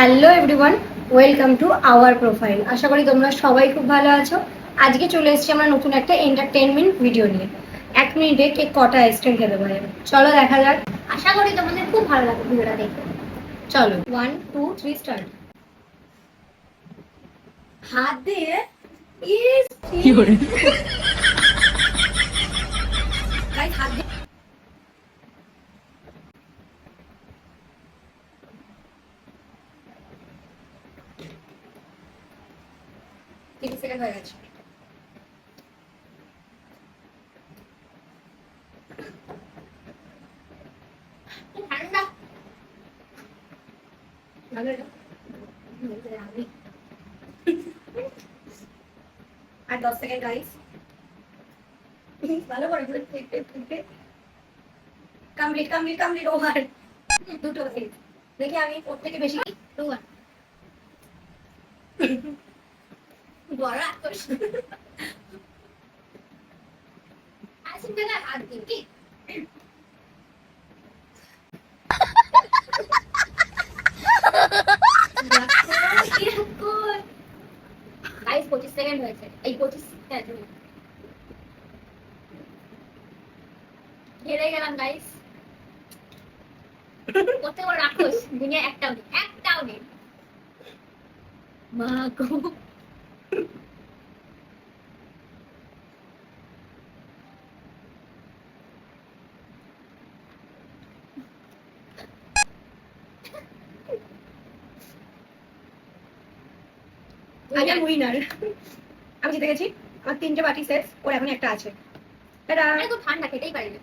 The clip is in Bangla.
Hello everyone, welcome to our profile. আশা করি তোমরা সবাই খুব ভালো আছো। আজকে চলে এসেছি আমরা নতুন একটা এন্টারটেনমেন্ট ভিডিও নিয়ে। 1 মিনিটে কে কটা আইসক্রিম খেতে পারে, চলো দেখা যাক। আশা করি তোমাদের খুব ভালো লাগবে ভিডিওটা দেখতে। চলো 1 2 3 স্টার্ট। হাত দিয়ে ইস কি করে গাইস, হাত দিয়ে 30 সেকেন্ড হয়ে গেছে। ঠান্ডা আর 10 সেকেন্ড গাইস, ভালো করে কমপ্লিট কমপ্লিট কমপ্লিট ওভার। দুটো সেট দেখি আমি প্রত্যেকে বেশি ওভার বড় আকর্ষ আসুন না হাত দিন কি গাইস 25 সেকেন্ড হয়েছে। এই 25 সেকেন্ড হেরে গেলাম গাইস। কত বড় রাক্ষস, দুনিয়া একটাও নেই মা গো। আমি উইনার, আমি জিতে গেছি। আমার 3টে বাটি শেষ, ওর এখন একটা আছে। এটা খুব ঠান্ডা, খেতেই পারি না।